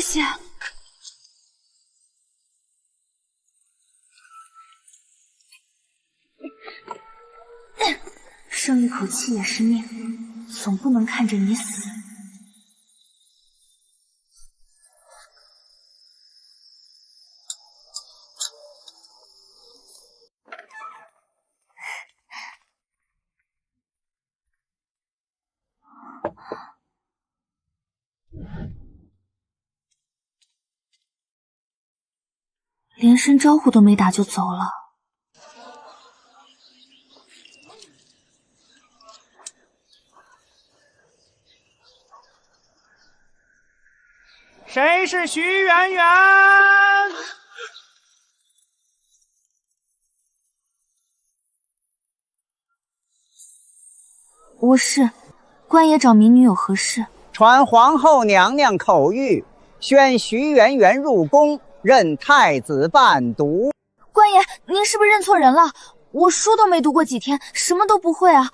谢。生一口气也是命，总不能看着你死。连声招呼都没打就走了。谁是徐媛媛？我是，官爷找民女有何事？传皇后娘娘口谕，宣徐媛媛入宫，任太子伴读。官爷，您是不是认错人了？我书都没读过几天，什么都不会啊！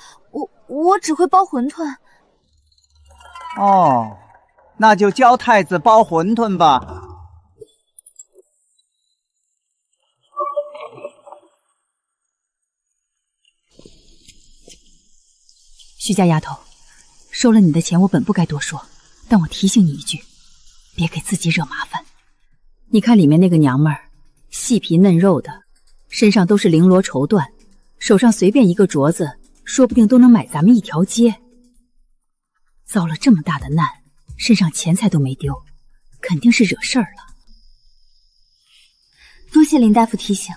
我只会包馄饨。哦，那就教太子包馄饨吧。徐家丫头，收了你的钱，我本不该多说，但我提醒你一句，别给自己惹麻烦。你看里面那个娘们儿，细皮嫩肉的，身上都是绫罗绸缎，手上随便一个镯子，说不定都能买咱们一条街。遭了这么大的难，身上钱财都没丢，肯定是惹事儿了。多谢林大夫提醒。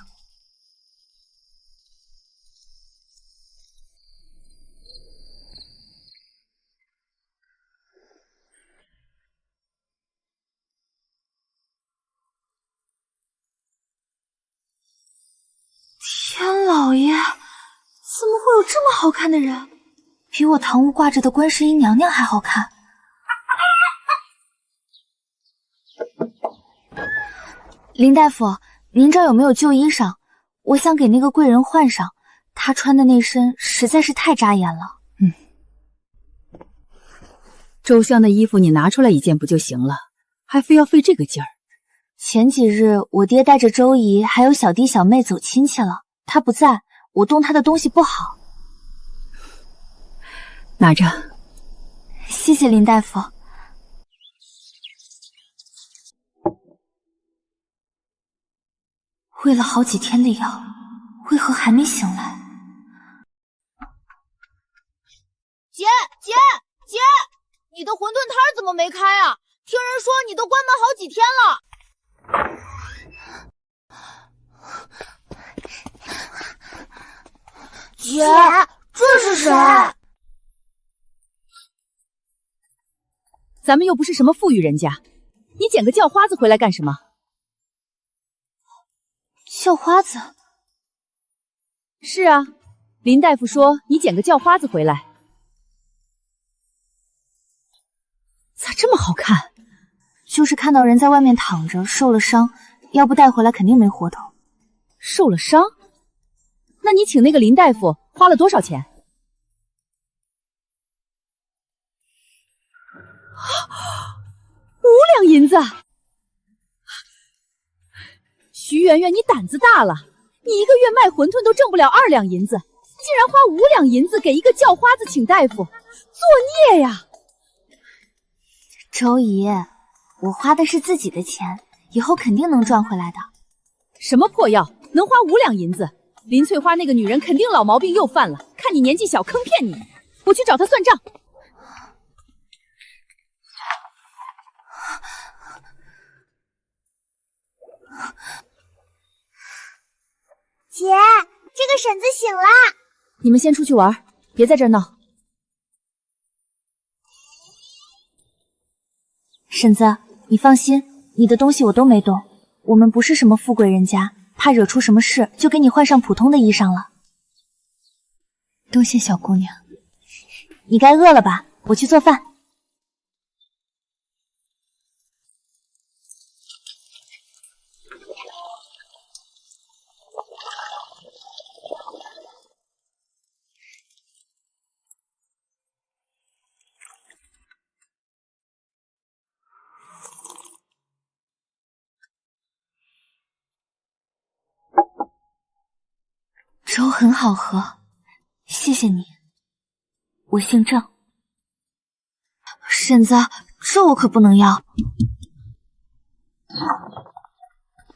天老爷，怎么会有这么好看的人？比我堂屋挂着的观世音娘娘还好看。林大夫，您这儿有没有旧衣裳？我想给那个贵人换上，她穿的那身实在是太扎眼了。周香的衣服你拿出来一件不就行了，还非要费这个劲儿。前几日我爹带着周姨还有小弟小妹走亲戚了，他不在，我动他的东西不好。拿着。谢谢林大夫。喂了好几天的药，为何还没醒来？姐，你的馄饨摊怎么没开啊？听人说你都关门好几天了。姐，这是谁？咱们又不是什么富裕人家，你捡个叫花子回来干什么？叫花子？是啊，林大夫说你捡个叫花子回来。咋这么好看？就是看到人在外面躺着，受了伤，要不带回来肯定没活头。受了伤？那你请那个林大夫花了多少钱？5两银子！徐媛媛，你胆子大了！你一个月卖馄饨都挣不了2两银子，竟然花5两银子给一个叫花子请大夫，作孽呀！周姨，我花的是自己的钱，以后肯定能赚回来的。什么破药，能花5两银子？林翠花那个女人肯定老毛病又犯了，看你年纪小坑骗你，我去找她算账。姐，这个婶子醒了。你们先出去玩，别在这儿闹。婶子，你放心，你的东西我都没动，我们不是什么富贵人家，怕惹出什么事，就给你换上普通的衣裳了。多谢小姑娘。你该饿了吧？我去做饭。粥很好喝，谢谢你。我姓郑。婶子，这我可不能要。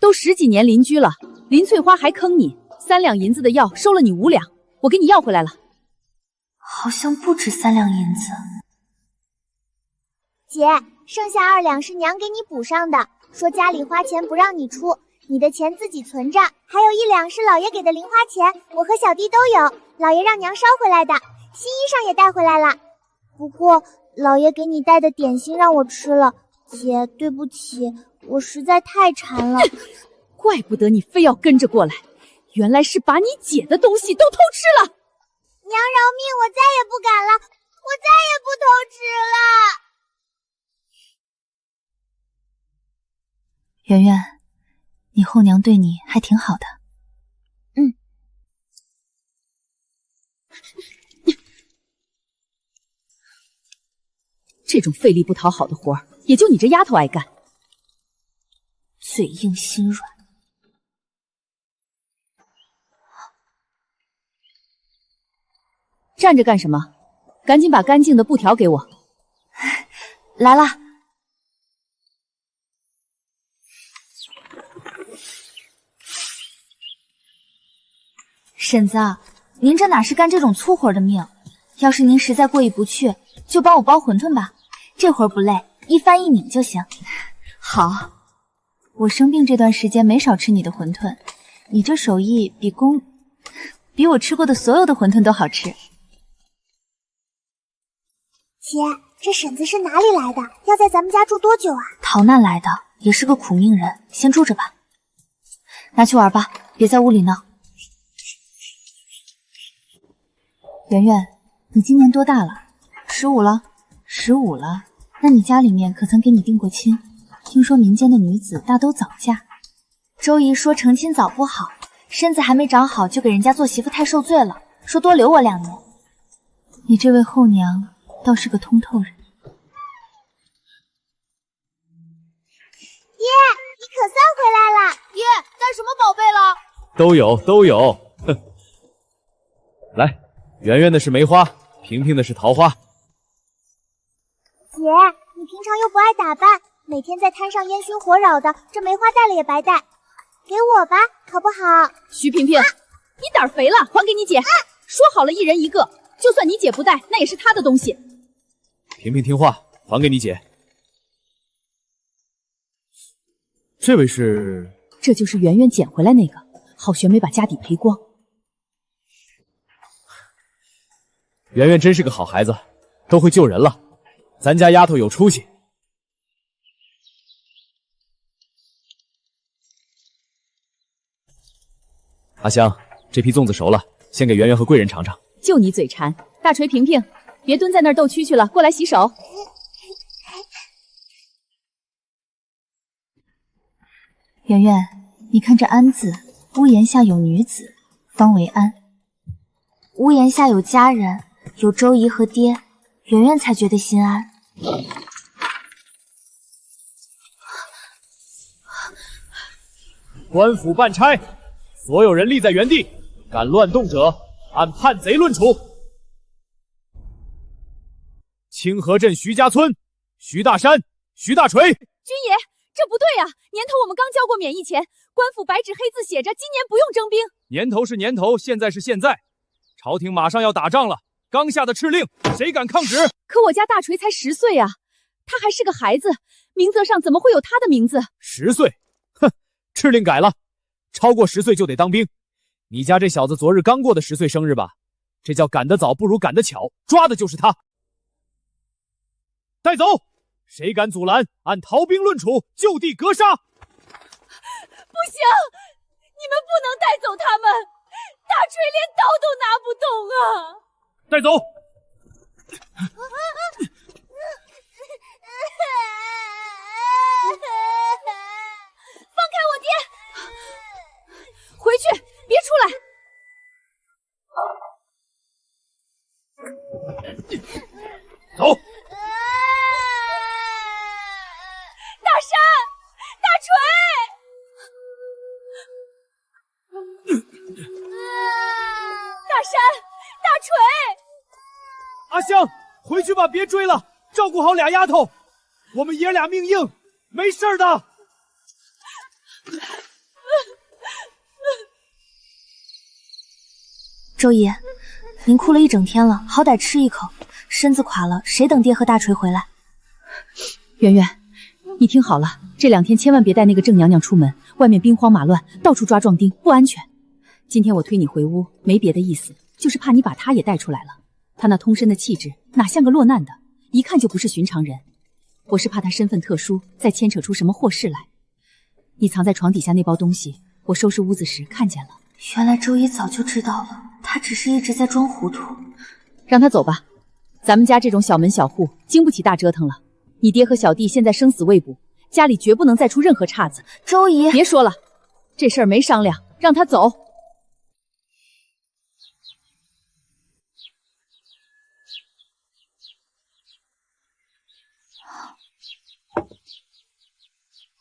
都10几年邻居了，林翠花还坑你，3两银子的药收了你5两，我给你要回来了。好像不止3两银子。姐，剩下2两是娘给你补上的，说家里花钱不让你出，你的钱自己存着，还有1两是老爷给的零花钱，我和小弟都有，老爷让娘捎回来的，新衣裳也带回来了。不过老爷给你带的点心让我吃了，姐，对不起，我实在太馋了。怪不得你非要跟着过来，原来是把你姐的东西都偷吃了。娘饶命，我再也不敢了，我再也不偷吃了。圆圆，你后娘对你还挺好的。这种费力不讨好的活儿，也就你这丫头爱干。嘴硬心软。站着干什么？赶紧把干净的布条给我。来了。婶子，您这哪是干这种粗活的命？要是您实在过意不去，就帮我包馄饨吧，这活不累，一翻一拧就行。好，我生病这段时间没少吃你的馄饨，你这手艺比我吃过的所有的馄饨都好吃。姐，这婶子是哪里来的？要在咱们家住多久啊？逃难来的，也是个苦命人，先住着吧。拿去玩吧，别在屋里闹。圆圆，你今年多大了？15了。15了，那你家里面可曾给你定过亲？听说民间的女子大都早嫁。周姨说成亲早不好，身子还没长好就给人家做媳妇太受罪了，说多留我2年。你这位后娘倒是个通透人。爷，你可算回来了。爷，带什么宝贝了？都有。哼，来，圆圆的是梅花，萍萍的是桃花。姐，你平常又不爱打扮，每天在摊上烟熏火燎的，这梅花带了也白带。给我吧，好不好？徐萍萍，你胆肥了，还给你姐。说好了1人1个，就算你姐不带，那也是她的东西。萍萍听话，还给你姐。这位是？这就是圆圆捡回来那个，好悬没把家底赔光。圆圆真是个好孩子，都会救人了。咱家丫头有出息。阿香，这批粽子熟了，先给圆圆和贵人尝尝。就你嘴馋，大锤萍萍，别蹲在那儿逗蛐蛐了，过来洗手。圆圆，你看这安字，屋檐下有女子，方为安。屋檐下有家人，有周姨和爹，圆圆才觉得心安。官府办差，所有人立在原地，敢乱动者，按叛贼论处。清河镇徐家村，徐大山、徐大锤。军爷，这不对呀！年头我们刚交过免役钱，官府白纸黑字写着，今年不用征兵。年头是年头，现在是现在，朝廷马上要打仗了，刚下的敕令，谁敢抗旨？可我家大锤才10岁啊，他还是个孩子，名册上怎么会有他的名字？10岁？哼，敕令改了，超过10岁就得当兵。你家这小子昨日刚过的10岁生日吧？这叫赶得早不如赶得巧，抓的就是他。带走！谁敢阻拦，按逃兵论处，就地格杀！不行，你们不能带走他们，大锤连刀都拿不动啊！带走！放开我爹！回去，别出来！走！大山，大锤！大锤！阿香，回去吧，别追了，照顾好俩丫头，我们爷俩命硬，没事的。周姨，您哭了一整天了，好歹吃一口，身子垮了，谁等爹和大锤回来？圆圆，你听好了，这2天千万别带那个郑娘娘出门，外面兵荒马乱，到处抓壮丁，不安全。今天我推你回屋，没别的意思，就是怕你把她也带出来了。她那通身的气质，哪像个落难的，一看就不是寻常人。我是怕她身份特殊，再牵扯出什么祸事来。你藏在床底下那包东西，我收拾屋子时看见了。原来周姨早就知道了，她只是一直在装糊涂。让她走吧，咱们家这种小门小户，经不起大折腾了。你爹和小弟现在生死未卜，家里绝不能再出任何岔子。周姨，别说了，这事儿没商量，让她走。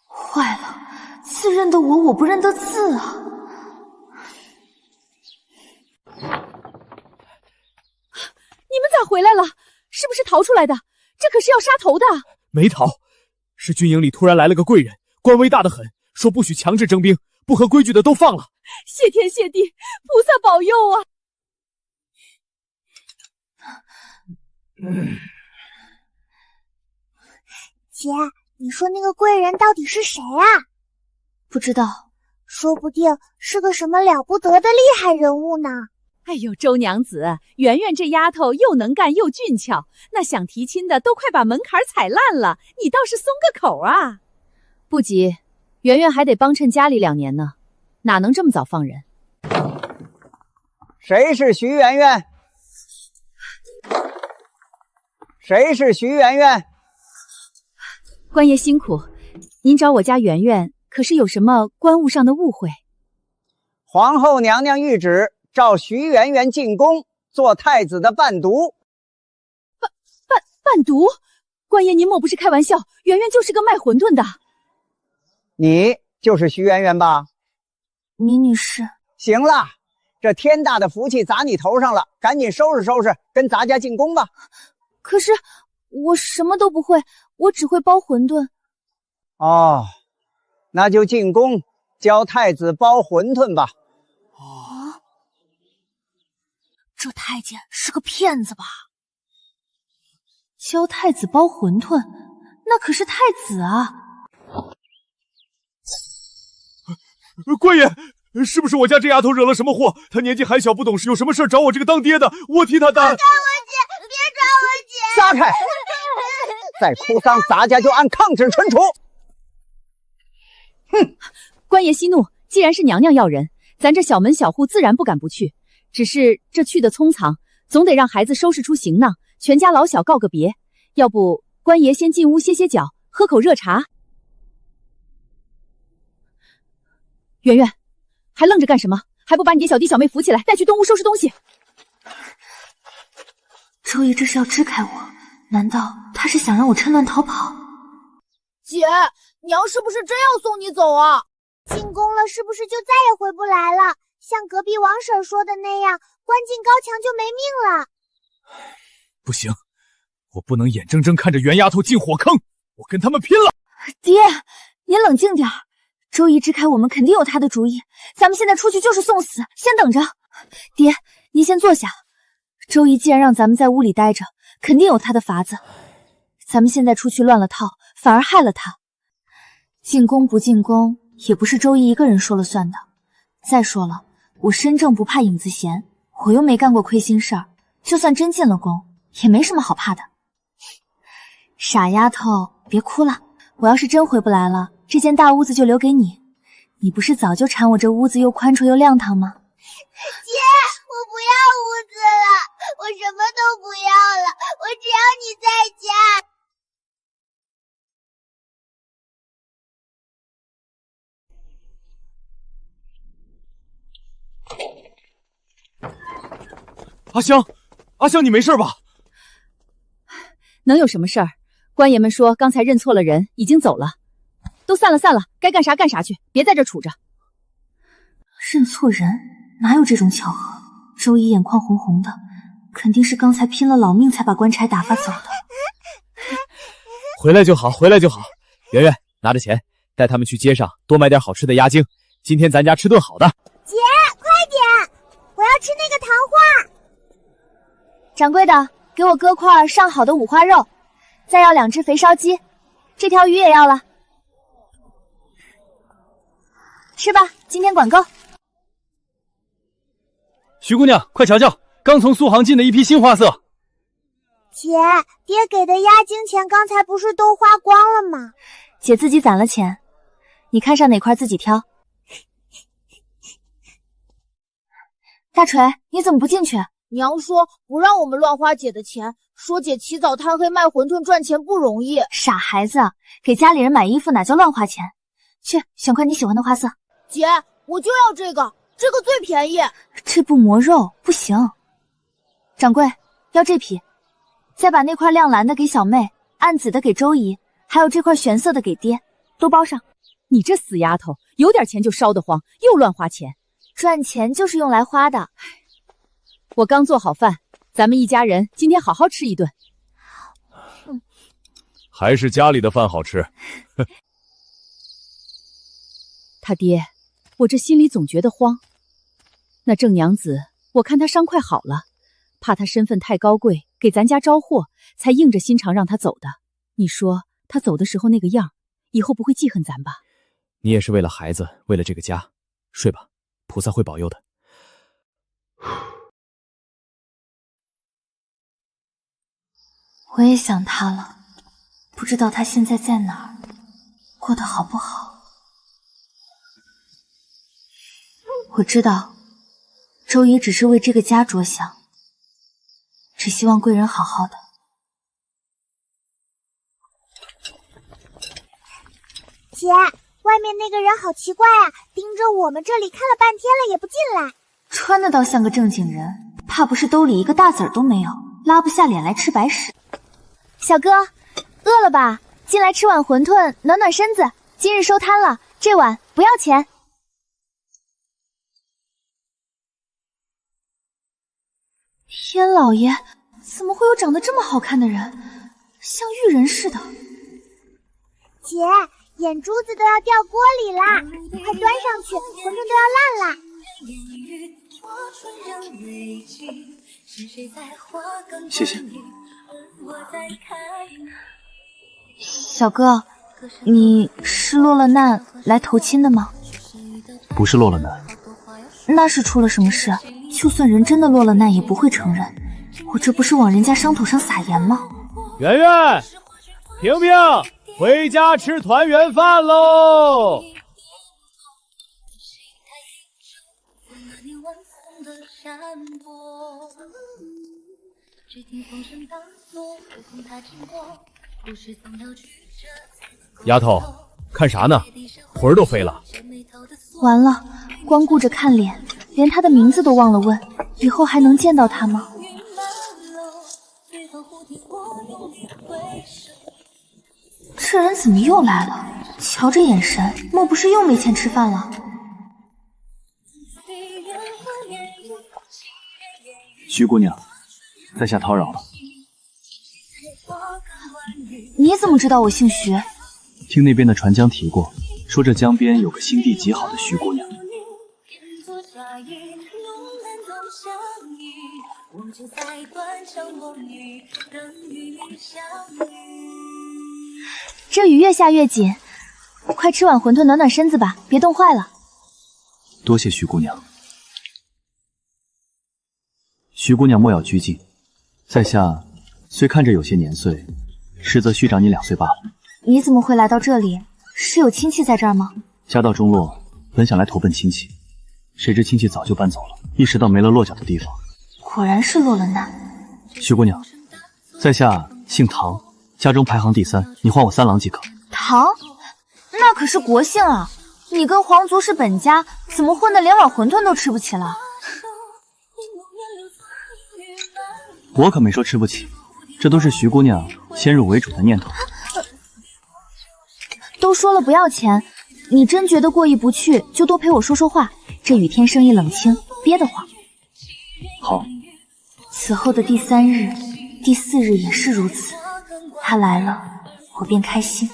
坏了，字认得我不认得字啊！你们咋回来了？是不是逃出来的？这可是要杀头的。没逃，是军营里突然来了个贵人，官威大得很，说不许强制征兵，不合规矩的都放了。谢天谢地，菩萨保佑啊！姐，你说那个贵人到底是谁啊？不知道，说不定是个什么了不得的厉害人物呢。哎呦，周娘子，圆圆这丫头又能干又俊俏，那想提亲的都快把门槛踩烂了，你倒是松个口啊！不急，圆圆还得帮衬家里2年呢，哪能这么早放人？谁是徐圆圆？谁是徐圆圆？官爷辛苦，您找我家圆圆，可是有什么官务上的误会？皇后娘娘谕旨，召徐圆圆进宫做太子的伴读。伴读？官爷您莫不是开玩笑？圆圆就是个卖馄饨的。你就是徐圆圆吧？倪女士。行了，这天大的福气砸你头上了，赶紧收拾收拾，跟咱家进宫吧。可是我什么都不会，我只会包馄饨。哦，那就进宫教太子包馄饨吧。啊，这太监是个骗子吧？教太子包馄饨，那可是太子啊！官爷，是不是我家这丫头惹了什么祸？她年纪还小，不懂事，有什么事找我这个当爹的，我替她担。别抓我姐！撒开！再哭丧，咱家就按抗旨惩处。哼！官爷息怒，既然是娘娘要人，咱这小门小户自然不敢不去。只是这去的匆忙，总得让孩子收拾出行囊，全家老小告个别。要不，官爷先进屋歇歇脚，喝口热茶。圆圆，还愣着干什么？还不把你爹小弟小妹扶起来，带去东屋收拾东西？周姨这是要支开我？难道她是想让我趁乱逃跑？姐，娘是不是真要送你走啊？进宫了是不是就再也回不来了？像隔壁王婶说的那样，关进高墙就没命了。不行，我不能眼睁睁看着袁丫头进火坑，我跟他们拼了！爹，您冷静点儿。周姨支开我们肯定有她的主意，咱们现在出去就是送死，先等着。爹，您先坐下。周姨既然让咱们在屋里待着，肯定有她的法子。咱们现在出去乱了套，反而害了她。进宫不进宫，也不是周姨一个人说了算的。再说了，我身正不怕影子闲，我又没干过亏心事儿，就算真进了宫，也没什么好怕的。傻丫头，别哭了，我要是真回不来了，这间大屋子就留给你。你不是早就馋我这屋子又宽敞又亮堂吗？姐，我不要屋子了，我什么都不要了，我只要你在家。阿香，阿香，你没事吧？能有什么事儿？官爷们说刚才认错了人，已经走了。都散了散了，该干啥干啥去，别在这杵着。认错人？哪有这种巧合？周姨眼眶红红的，肯定是刚才拼了老命才把官差打发走的。回来就好，回来就好。圆圆，拿着钱带他们去街上多买点好吃的鸭精，今天咱家吃顿好的。姐，快点，我要吃那个糖花。掌柜的，给我割块上好的五花肉，再要2只肥烧鸡，这条鱼也要了。吃吧，今天管够。徐姑娘，快瞧瞧，刚从苏杭进的一批新花色。姐，爹给的押金钱刚才不是都花光了吗？姐自己攒了钱，你看上哪块自己挑。大锤，你怎么不进去？娘说不让我们乱花姐的钱，说姐起早贪黑卖馄饨赚钱不容易。傻孩子，给家里人买衣服哪叫乱花钱？去选块你喜欢的花色。姐，我就要这个，这个最便宜。这不磨肉不行。掌柜，要这匹，再把那块亮蓝的给小妹，暗紫的给周姨，还有这块玄色的给爹，都包上。你这死丫头，有点钱就烧得慌，又乱花钱。赚钱就是用来花的。我刚做好饭，咱们一家人今天好好吃一顿。还是家里的饭好吃。他爹，我这心里总觉得慌。那郑娘子，我看她伤快好了，怕她身份太高贵，给咱家招祸，才硬着心肠让她走的。你说她走的时候那个样，以后不会记恨咱吧？你也是为了孩子，为了这个家，睡吧，菩萨会保佑的。我也想他了，不知道他现在在哪儿，过得好不好。我知道，周姨只是为这个家着想，只希望贵人好好的。姐，外面那个人好奇怪啊，盯着我们这里看了半天了也不进来。穿的倒像个正经人，怕不是兜里一个大子儿都没有，拉不下脸来吃白食。小哥，饿了吧？进来吃碗馄饨暖暖身子。今日收摊了，这碗不要钱。天老爷，怎么会有长得这么好看的人，像玉人似的？姐，眼珠子都要掉锅里啦，快端上去，馄饨都要烂啦。谢谢。小哥，你是落了难来投亲的吗？不是落了难。那是出了什么事？就算人真的落了难，也不会承认。我这不是往人家伤口上撒盐吗？圆圆，萍萍，回家吃团圆饭喽！丫头，看啥呢？魂儿都飞了。完了，光顾着看脸，连他的名字都忘了问，以后还能见到他吗？这人怎么又来了？瞧这眼神，莫不是又没钱吃饭了？徐姑娘，在下叨扰了。你怎么知道我姓徐？听那边的船江提过，说这江边有个心地极好的徐姑娘。这雨越下越紧，快吃碗馄饨暖暖身子吧，别冻坏了。多谢徐姑娘。徐姑娘莫要拘谨，在下虽看着有些年岁，实则虚长你2岁罢了。你怎么会来到这里？是有亲戚在这儿吗？家道中落，本想来投奔亲戚，谁知亲戚早就搬走了，一时倒没了落脚的地方。果然是落了难。徐姑娘，在下姓唐，家中排行第3，你换我3郎即可。唐？那可是国姓啊！你跟皇族是本家，怎么混得连碗馄饨都吃不起了？我可没说吃不起，这都是徐姑娘先入为主的念头。都说了不要钱，你真觉得过意不去，就多陪我说说话。这雨天生意冷清，憋得慌。好。此后的第3日、第4日也是如此。他来了，我便开心。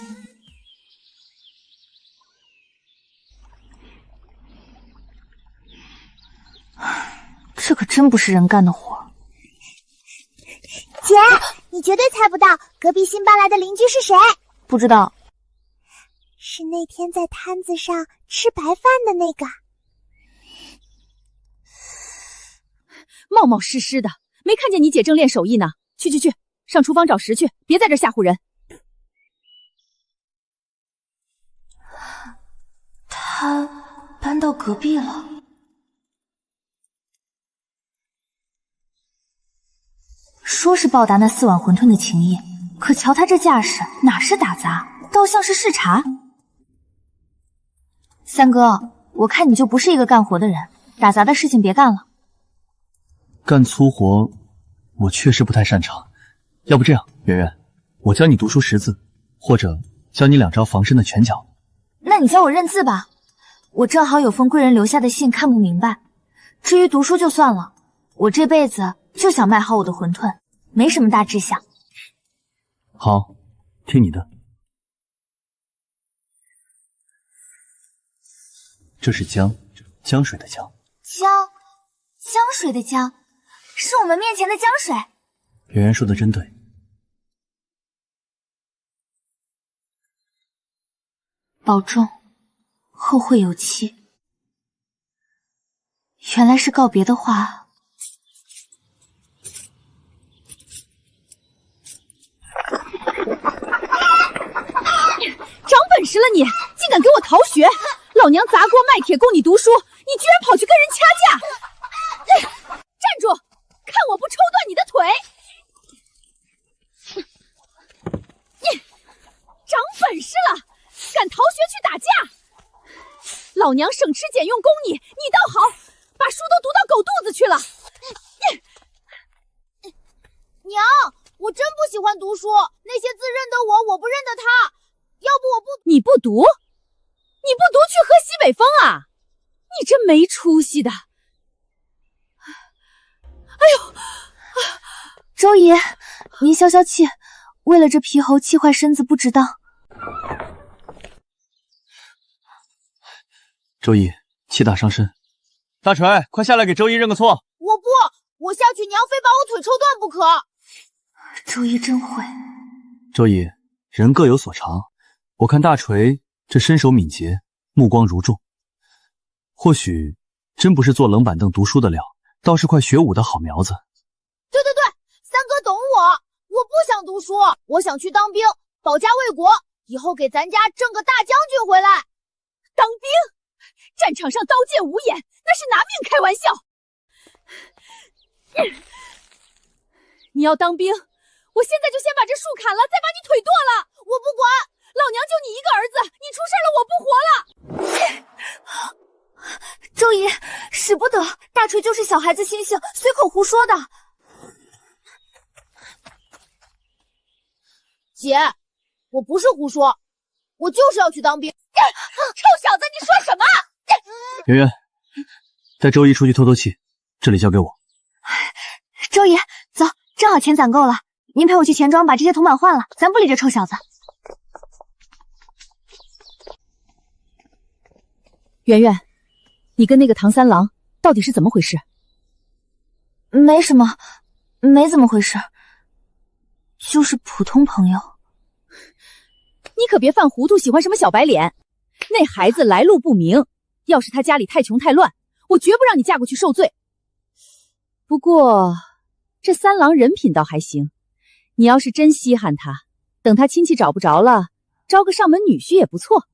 这可真不是人干的活。姐，你绝对猜不到隔壁新搬来的邻居是谁？不知道。是那天在摊子上吃白饭的那个。冒冒失失的，没看见你姐正练手艺呢。去，上厨房找食去，别在这吓唬人。他搬到隔壁了。说是报答那4碗馄饨的情谊，可瞧他这架势，哪是打杂，倒像是视察。三哥，我看你就不是一个干活的人，打杂的事情别干了。干粗活，我确实不太擅长。要不这样，圆圆，我教你读书识字，或者教你2招防身的拳脚。那你教我认字吧，我正好有封贵人留下的信看不明白。至于读书就算了，我这辈子就想卖好我的馄饨，没什么大志向。好，听你的。这是江，江水的江。江水的江，是我们面前的江水。圆圆说的真对。保重，后会有期。原来是告别的话。长本事了你，竟敢给我逃学！老娘砸锅卖铁供你读书，你居然跑去跟人掐架！站住！看我不抽断你的腿！你长本事了，敢逃学去打架！老娘省吃俭用供你，你倒好，把书都读到狗肚子去了。娘，我真不喜欢读书，那些字认得我，我不认得他。要不我不……你不读？你不读去喝西北风啊？你这没出息的！哎呦，周姨，您消消气，为了这皮猴气坏身子不值当。周姨，气大伤身。大锤，快下来给周姨认个错。我不，我下去娘非把我腿抽断不可。周姨真会。周姨，人各有所长，我看大锤这身手敏捷，目光如重，或许真不是坐冷板凳读书的料，倒是块学武的好苗子。对，三哥懂我不想读书，我想去当兵，保家卫国，以后给咱家挣个大将军回来。当兵？战场上刀剑无眼，那是拿命开玩笑。你要当兵，我现在就先把这树砍了，再把你腿剁了。我不管，老娘就你一个儿子，你出事了我不活了。周姨，使不得，大锤就是小孩子心性，随口胡说的。姐，我不是胡说，我就是要去当兵。臭小子，你说什么？圆圆，带周姨出去透透气，这里交给我。周姨，走，正好钱攒够了，您陪我去钱庄把这些铜板换了，咱不理这臭小子。圆圆，你跟那个唐三郎到底是怎么回事？没什么，没怎么回事，就是普通朋友。你可别犯糊涂，喜欢什么小白脸。那孩子来路不明，要是他家里太穷太乱，我绝不让你嫁过去受罪。不过这三郎人品倒还行，你要是真稀罕他，等他亲戚找不着了，招个上门女婿也不错。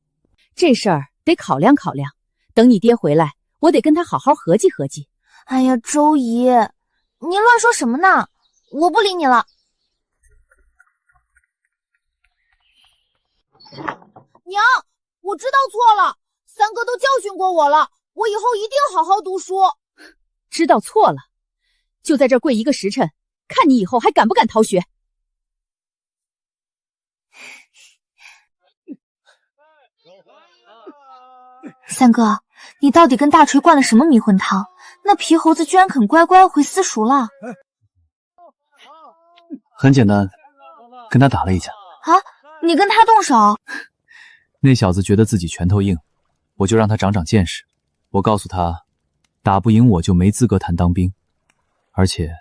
这事儿得考量考量，等你爹回来，我得跟他好好合计合计。哎呀，周姨，您乱说什么呢？我不理你了。娘，我知道错了，三哥都教训过我了，我以后一定好好读书。知道错了，就在这儿跪一个时辰，看你以后还敢不敢逃学。三哥，你到底跟大锤灌了什么迷魂汤？那皮猴子居然肯乖乖回私塾了。很简单，跟他打了一架。啊，你跟他动手？那小子觉得自己拳头硬，我就让他长长见识。我告诉他，打不赢我就没资格谈当兵，而且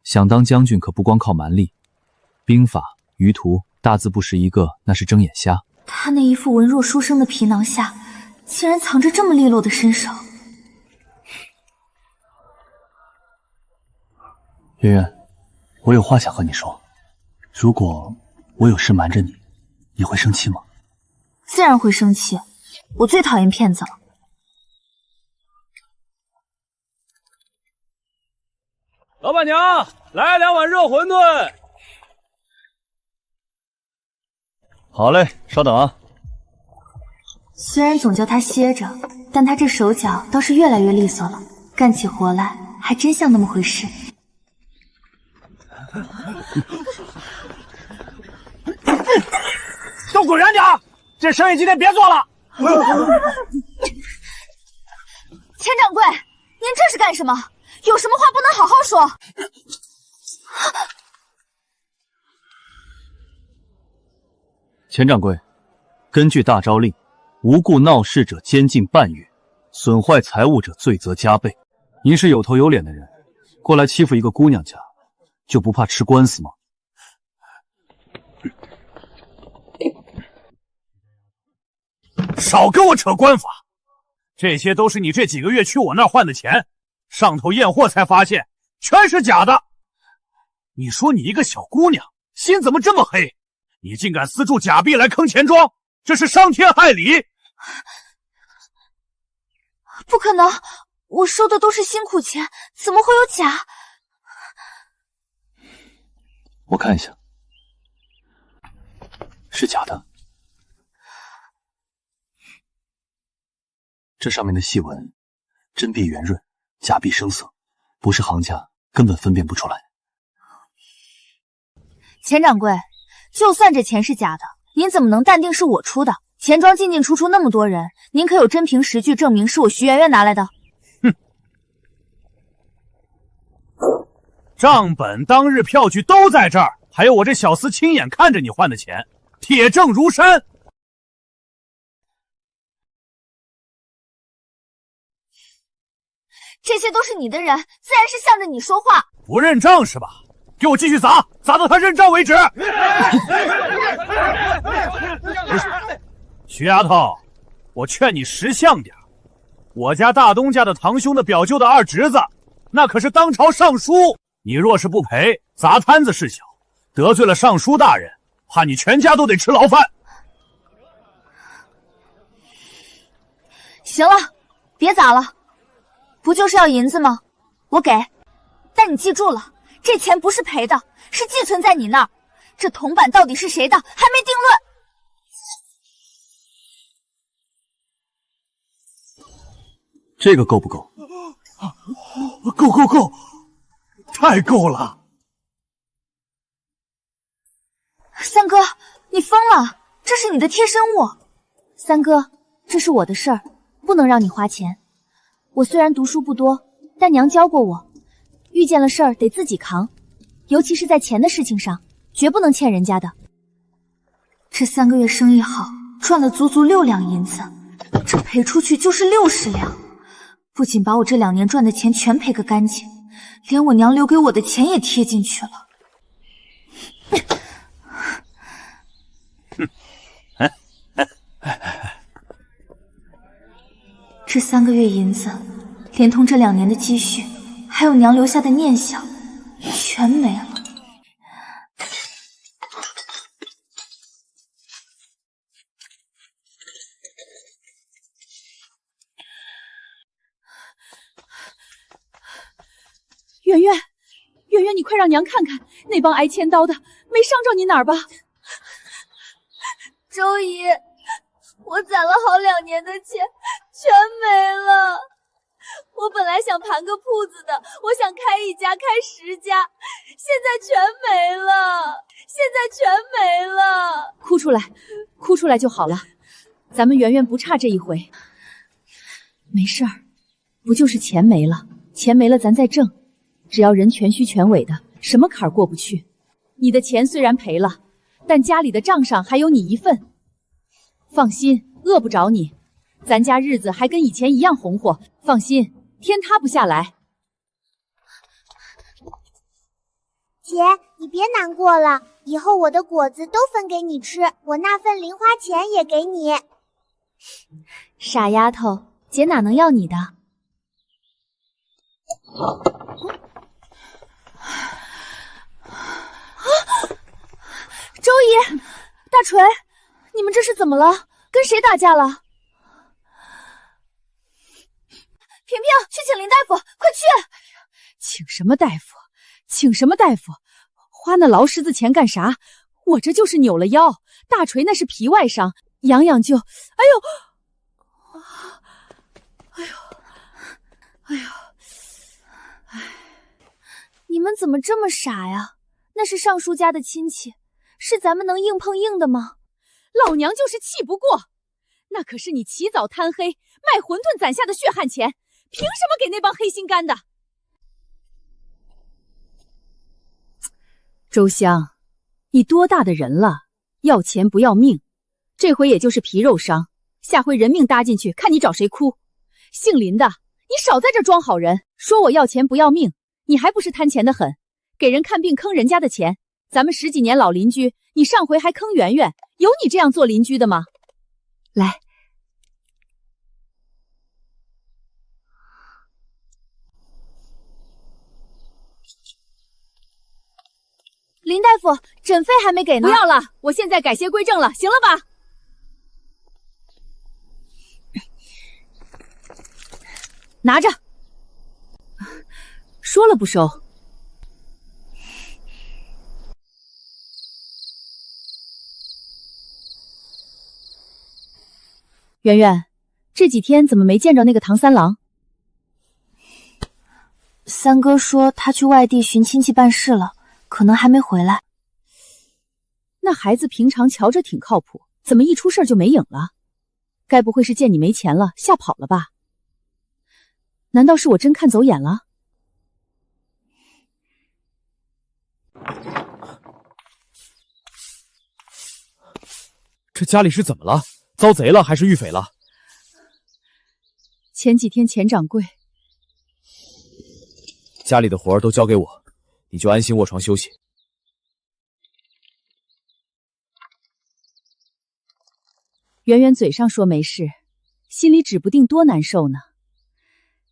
想当将军可不光靠蛮力，兵法、舆图大字不识一个，那是睁眼瞎。他那一副文弱书生的皮囊下，竟然藏着这么利落的身手。圆圆，我有话想和你说。如果我有事瞒着你，你会生气吗？自然会生气，我最讨厌骗子了。老板娘，来2碗热馄饨。好嘞，稍等啊。虽然总叫他歇着，但他这手脚倒是越来越利索了，干起活来还真像那么回事。都滚远点！这生意今天别做了。钱掌柜，您这是干什么？有什么话不能好好说？钱掌柜，根据大诏令，无故闹事者监禁半月，损坏财物者罪责加倍。您是有头有脸的人，过来欺负一个姑娘家，就不怕吃官司吗？少跟我扯官法，这些都是你这几个月去我那儿换的钱，上头验货才发现全是假的。你说你一个小姑娘，心怎么这么黑？你竟敢私铸假币来坑钱庄，这是伤天害理！不可能，我收的都是辛苦钱，怎么会有假？我看一下，是假的。这上面的细纹，真币圆润，假币生涩，不是行家根本分辨不出来。钱掌柜，就算这钱是假的，您怎么能淡定是我出的？钱庄进进出出那么多人，您可有真凭实据证明是我徐媛媛拿来的？哼！账本、当日票据都在这儿，还有我这小厮亲眼看着你换的钱，铁证如山。这些都是你的人，自然是向着你说话。不认账是吧？给我继续砸，砸到他认账为止。徐丫头，我劝你识相点。我家大东家的堂兄的表舅的二侄子，那可是当朝尚书。你若是不赔，砸摊子事小，得罪了尚书大人，怕你全家都得吃牢饭。行了，别砸了。不就是要银子吗？我给，但你记住了，这钱不是赔的，是寄存在你那儿。这铜板到底是谁的，还没定论。这个够不够？够，太够了！三哥，你疯了！这是你的贴身物。三哥，这是我的事儿，不能让你花钱。我虽然读书不多，但娘教过我，遇见了事儿得自己扛，尤其是在钱的事情上，绝不能欠人家的。这3个月生意好，赚了足足6两银子，这赔出去就是60两，不仅把我这2年赚的钱全赔个干净，连我娘留给我的钱也贴进去了。这3个月银子，连同这2年的积蓄，还有娘留下的念想，全没了。圆圆，圆圆，你快让娘看看那帮挨千刀的，没伤着你哪儿吧？周姨，我攒了好2年的钱全没了。我本来想盘个铺子的，我想开1家开10家，现在全没了，现在全没了。哭出来，哭出来就好了。咱们圆圆不差这一回。没事儿，不就是钱没了，钱没了咱再挣，只要人全虚全伪的，什么坎儿过不去。你的钱虽然赔了，但家里的账上还有你一份。放心，饿不着你，咱家日子还跟以前一样红火，放心，天塌不下来。姐，你别难过了，以后我的果子都分给你吃，我那份零花钱也给你。傻丫头，姐哪能要你的？周姨，大锤，你们这是怎么了？跟谁打架了？萍萍，去请林大夫，快去！请什么大夫？请什么大夫？花那劳狮子钱干啥？我这就是扭了腰，大锤那是皮外伤，养养就……哎呦，哎呦，你们怎么这么傻呀？那是尚书家的亲戚，是咱们能硬碰硬的吗？老娘就是气不过，那可是你起早贪黑卖馄饨攒下的血汗钱，凭什么给那帮黑心肝的？周香，你多大的人了，要钱不要命，这回也就是皮肉伤，下回人命搭进去，看你找谁哭。姓林的，你少在这装好人，说我要钱不要命，你还不是贪钱的很，给人看病坑人家的钱。咱们10几年老邻居，你上回还坑圆圆，有你这样做邻居的吗？来，林大夫，诊费还没给呢。不要了，我现在改邪归正了，行了吧？拿着，说了不收。圆圆，这几天怎么没见着那个唐三郎？三哥说他去外地寻亲戚办事了，可能还没回来。那孩子平常瞧着挺靠谱，怎么一出事就没影了？该不会是见你没钱了吓跑了吧？难道是我真看走眼了？这家里是怎么了？遭贼了还是遇匪了？前几天钱掌柜，家里的活儿都交给我，你就安心卧床休息。圆圆嘴上说没事，心里指不定多难受呢。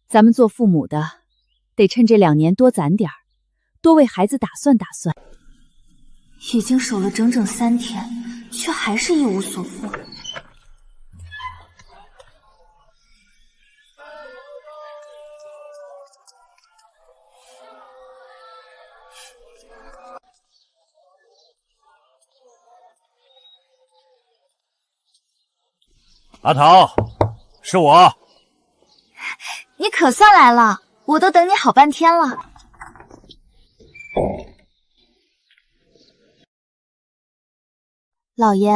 咱们做父母的，得趁这2年多攒点儿，多为孩子打算打算。已经守了整整3天，却还是一无所获。阿桃，是我。你可算来了，我都等你好半天了。老爷，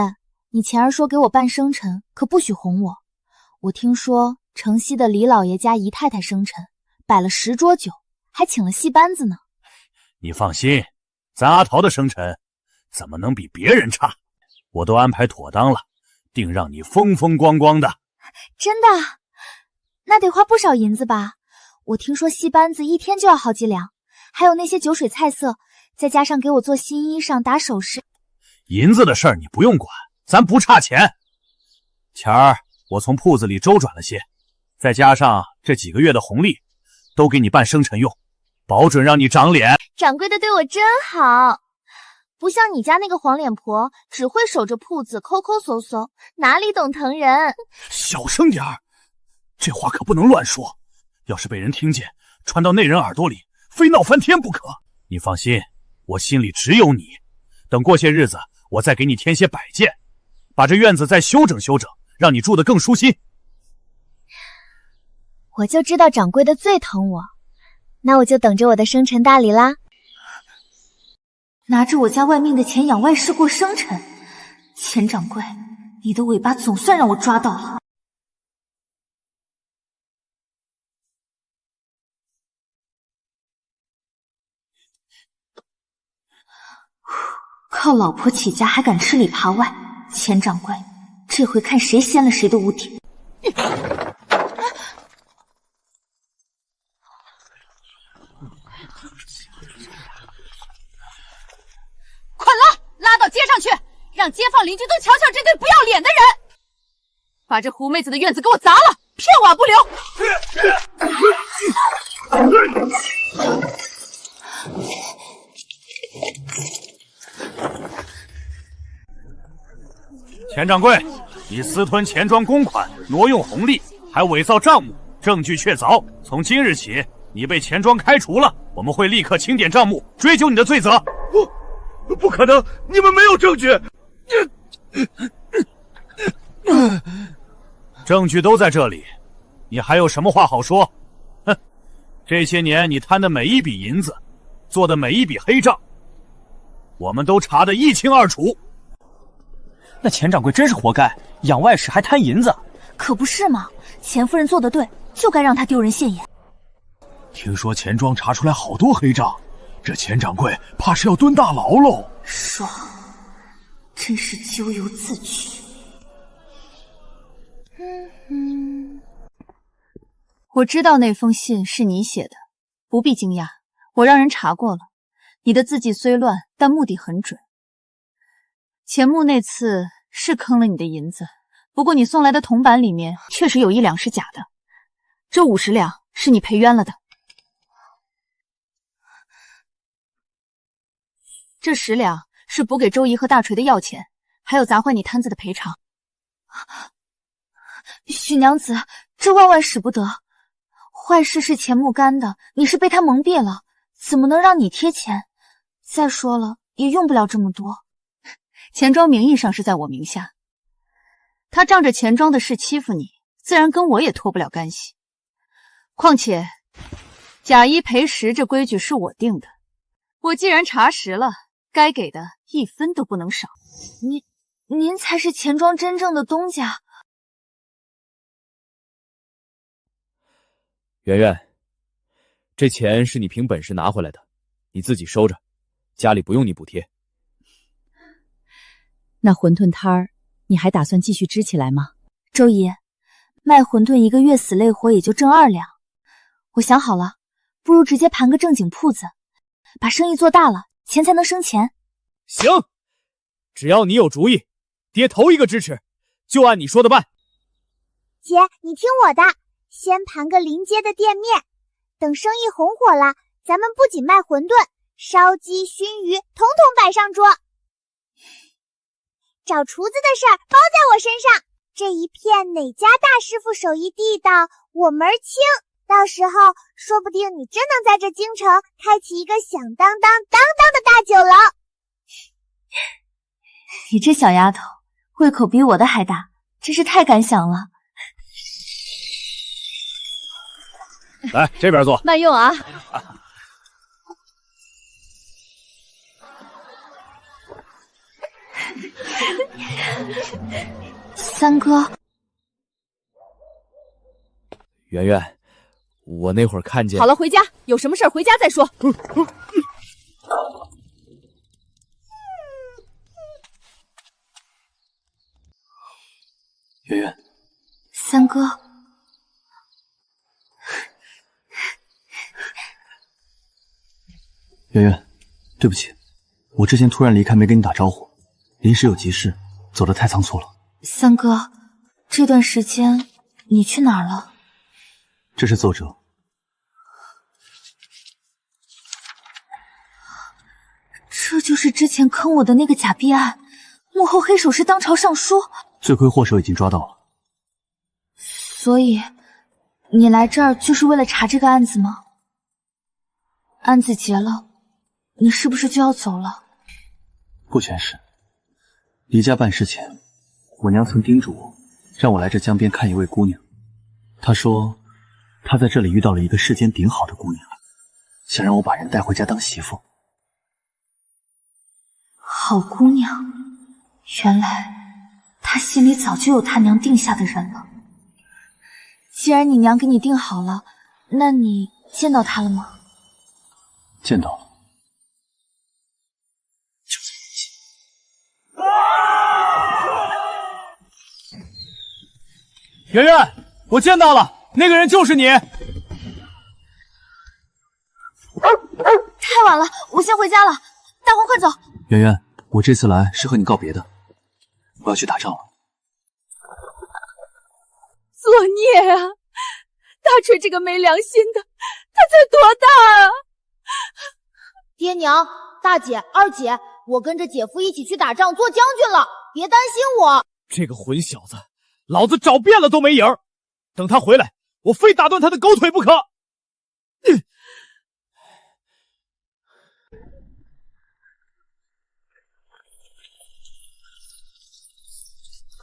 你前儿说给我办生辰，可不许哄我。我听说城西的李老爷家姨太太生辰，摆了10桌酒，还请了戏班子呢。你放心，咱阿桃的生辰怎么能比别人差？我都安排妥当了，定让你风风光光的。真的？那得花不少银子吧？我听说戏班子1天就要好几两，还有那些酒水菜色，再加上给我做新衣裳、打首饰。银子的事儿你不用管，咱不差钱。钱儿我从铺子里周转了些，再加上这几个月的红利，都给你办生辰用，保准让你长脸。掌柜的对我真好，不像你家那个黄脸婆，只会守着铺子抠抠搜搜，哪里懂疼人。小声点儿，这话可不能乱说，要是被人听见，传到那人耳朵里，非闹翻天不可。你放心，我心里只有你。等过些日子，我再给你添些摆件，把这院子再修整修整，让你住得更舒心。我就知道掌柜的最疼我，那我就等着我的生辰大礼啦。拿着我家外命的钱养外室过生辰，钱掌柜，你的尾巴总算让我抓到了。靠老婆起家还敢吃里扒外，钱掌柜，这回看谁掀了谁的屋顶！快拉到街上去，让街坊邻居都瞧瞧这对不要脸的人！把这胡妹子的院子给我砸了，片瓦不留！钱掌柜，你私吞钱庄公款，挪用红利，还伪造账目，证据确凿。从今日起，你被钱庄开除了，我们会立刻清点账目，追究你的罪责。不可能，你们没有证据。证据都在这里，你还有什么话好说？哼，这些年你贪的每一笔银子，做的每一笔黑账，我们都查得一清二楚。那钱掌柜真是活该，养外室还贪银子。可不是嘛，钱夫人做得对，就该让他丢人现眼。听说钱庄查出来好多黑账，这钱掌柜怕是要蹲大牢喽。爽，真是咎由自取。我知道那封信是你写的，不必惊讶，我让人查过了，你的字迹虽乱，但目的很准。钱穆那次是坑了你的银子，不过你送来的铜板里面确实有1两是假的，这50两是你赔冤了的。这10两是补给周姨和大锤的药钱，还有砸坏你摊子的赔偿。许娘子，这万万使不得！坏事是钱穆干的，你是被他蒙蔽了，怎么能让你贴钱？再说了，也用不了这么多。钱庄名义上是在我名下，他仗着钱庄的事欺负你，自然跟我也脱不了干系。况且假一赔10这规矩是我定的，我既然查实了，该给的1分都不能少。您才是钱庄真正的东家。圆圆，这钱是你凭本事拿回来的，你自己收着，家里不用你补贴。那馄饨摊儿，你还打算继续支起来吗？周姨，卖馄饨1个月死累活也就挣2两。我想好了，不如直接盘个正经铺子，把生意做大了，钱才能生钱。行，只要你有主意，爹头一个支持，就按你说的办。姐，你听我的，先盘个临街的店面，等生意红火了，咱们不仅卖馄饨，烧鸡、熏鱼，统统摆上桌。找厨子的事儿包在我身上，这一片哪家大师傅手艺地道，我门儿清。到时候说不定你真能在这京城开启一个响当当的大酒楼。你这小丫头，胃口比我的还大，真是太敢想了。来，这边坐。慢用啊。三哥，圆圆，我那会儿看见……好了，回家，有什么事儿回家再说。圆圆，三哥，圆圆，对不起，我之前突然离开没跟你打招呼，临时有急事，走得太仓促了。三哥，这段时间你去哪儿了？这是奏折。这就是之前坑我的那个假币案，幕后黑手是当朝尚书，罪魁祸首已经抓到了。所以你来这儿就是为了查这个案子吗？案子结了，你是不是就要走了？不全是。离家办事前，我娘曾叮嘱我，让我来这江边看一位姑娘。她说，她在这里遇到了一个世间顶好的姑娘，想让我把人带回家当媳妇。好姑娘，原来她心里早就有她娘定下的人了。既然你娘给你定好了，那你见到她了吗？见到了。圆圆，我见到了，那个人就是你。太晚了，我先回家了。大黄，快走！圆圆，我这次来是和你告别的，我要去打仗了。作孽啊！大锤这个没良心的，他才多大啊！爹娘、大姐、二姐，我跟着姐夫一起去打仗做将军了，别担心我。这个混小子，老子找遍了都没影儿。等他回来，我非打断他的狗腿不可。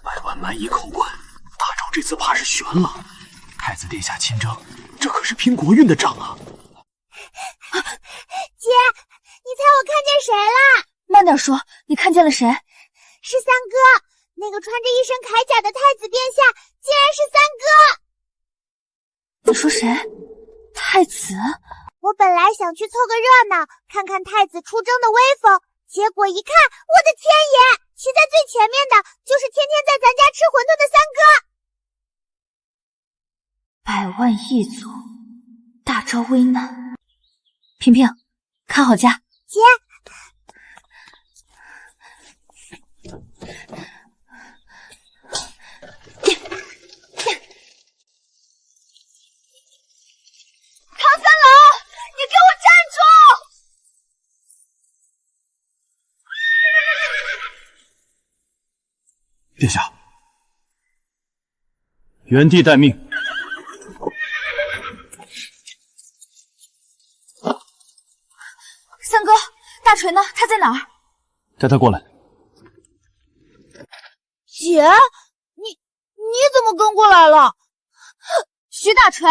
百万蛮夷口灌，大招这次怕是悬了。太子殿下亲征，这可是拼国运的仗啊！姐，你猜我看见谁了？慢点说，你看见了谁？是三哥，那个穿着一身铠甲的太子殿下，竟然是三哥！你说谁？太子？我本来想去凑个热闹，看看太子出征的威风，结果一看，我的天爷！骑在最前面的就是天天在咱家吃馄饨的三哥。百万一族，大招危难。萍萍，看好家。姐。唐三郎，你给我站住！殿下，原地待命。三哥，大锤呢？他在哪儿？带他过来。姐，你怎么跟过来了？徐大锤，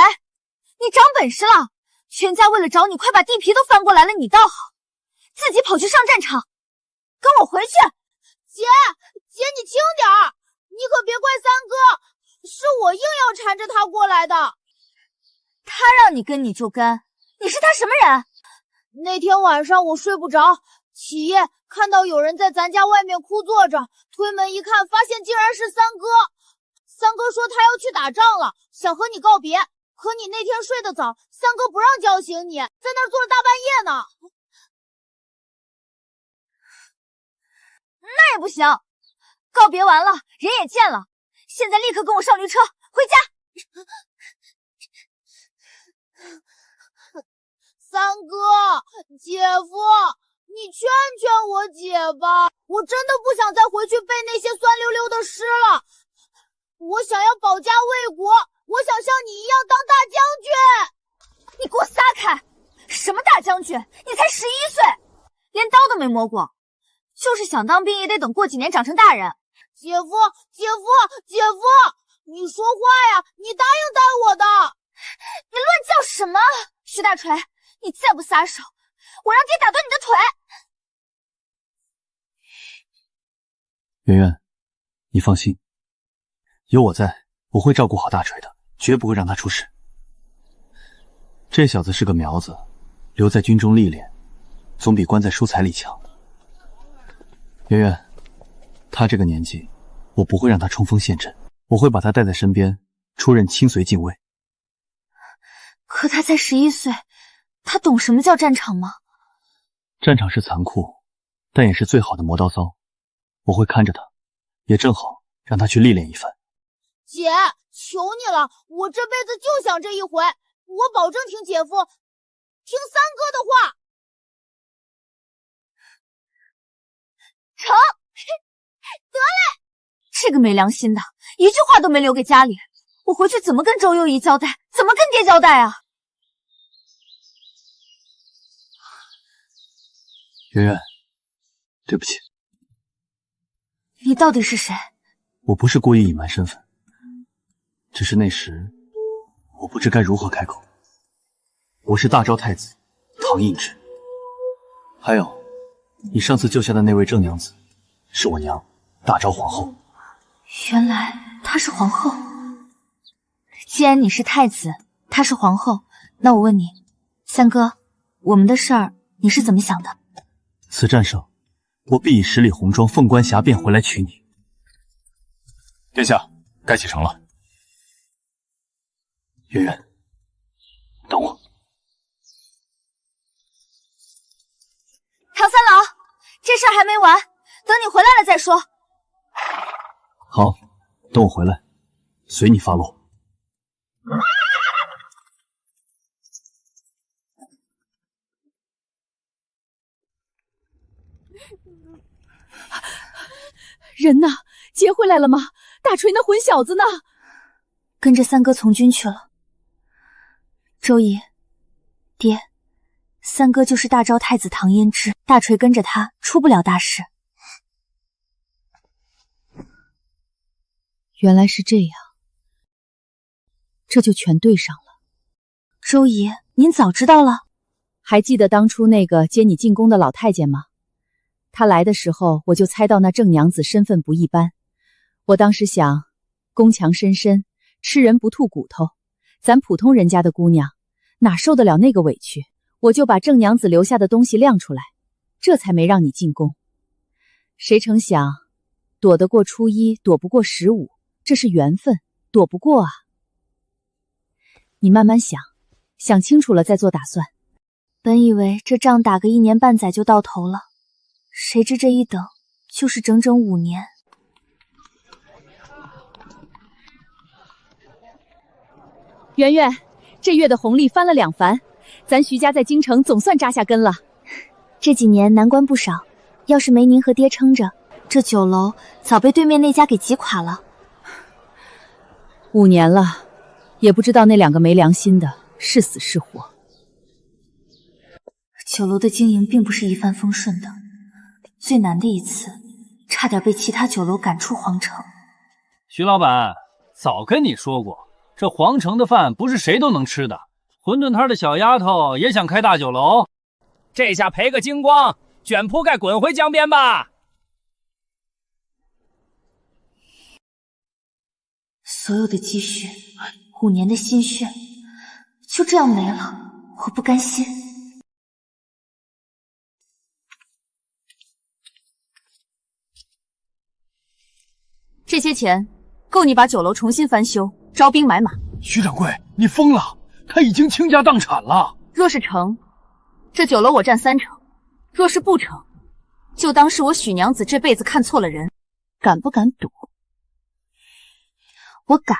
你长本事了！全家为了找你，快把地皮都翻过来了，你倒好，自己跑去上战场，跟我回去！姐，你轻点儿，你可别怪三哥，是我硬要缠着他过来的。他让你跟你就跟，你是他什么人？那天晚上我睡不着，起夜看到有人在咱家外面哭坐着，推门一看，发现竟然是三哥。三哥说他要去打仗了，想和你告别，可你那天睡得早，三哥不让叫醒你，在那儿坐了大半夜呢。那也不行，告别完了，人也见了，现在立刻跟我上驴车回家。三哥，姐夫，你劝劝我姐吧，我真的不想再回去背那些酸溜溜的诗了。我想要保家卫国，我想像你一样当大将军。你给我撒开！什么大将军？你才11岁，连刀都没摸过，就是想当兵也得等过几年长成大人。姐夫，你说话呀，你答应带我的。你乱叫什么？徐大锤，你再不撒手，我让爹打断你的腿！圆圆，你放心，有我在，我会照顾好大锤的，绝不会让他出事。这小子是个苗子，留在军中历练，总比关在书材里强。圆圆，他这个年纪，我不会让他冲锋陷阵，我会把他带在身边，出任亲随禁卫。可他才11岁，他懂什么叫战场吗？战场是残酷，但也是最好的磨刀骚。我会看着他，也正好让他去历练一番。姐，求你了，我这辈子就想这一回，我保证听姐夫，听三哥的话。成，得嘞！这个没良心的，一句话都没留给家里，我回去怎么跟周幼仪交代？怎么跟爹交代啊？圆圆，对不起。你到底是谁？我不是故意隐瞒身份，只是那时我不知该如何开口。我是大昭太子唐应之，还有你上次救下的那位正娘子，是我娘大昭皇后。原来她是皇后。既然你是太子，她是皇后，那我问你，三哥，我们的事儿你是怎么想的？此战胜，我必以10里红妆凤冠霞帔回来娶你。殿下，该启程了。圆圆，等我。唐三郎，这事儿还没完，等你回来了再说。好，等我回来，随你发落。人呢？接回来了吗？大锤那混小子呢？跟着三哥从军去了。周姨，爹，三哥就是大昭太子唐嫣之，大锤跟着他出不了大事。原来是这样，这就全对上了。周姨，您早知道了？还记得当初那个接你进宫的老太监吗？他来的时候，我就猜到那正娘子身份不一般。我当时想，宫墙深深，吃人不吐骨头，咱普通人家的姑娘哪受得了那个委屈？我就把正娘子留下的东西亮出来，这才没让你进宫。谁成想，躲得过初一，躲不过15，这是缘分，躲不过啊。你慢慢想，想清楚了再做打算。本以为这仗打个1年半载就到头了，谁知这一等就是整整5年。圆圆，这月的红利翻了2番，咱徐家在京城总算扎下根了。这几年难关不少，要是没您和爹撑着，这酒楼早被对面那家给挤垮了。5年了，也不知道那2个没良心的是死是活。酒楼的经营并不是一帆风顺的，最难的一次，差点被其他酒楼赶出皇城。徐老板，早跟你说过，这皇城的饭不是谁都能吃的。馄饨摊的小丫头也想开大酒楼，这下赔个精光，卷铺盖滚回江边吧。所有的积蓄，5年的心血，就这样没了，我不甘心。这些钱够你把酒楼重新翻修，招兵买马。徐掌柜，你疯了！他已经倾家荡产了。若是成，这酒楼我占30%；若是不成，就当是我许娘子这辈子看错了人。敢不敢赌？我敢。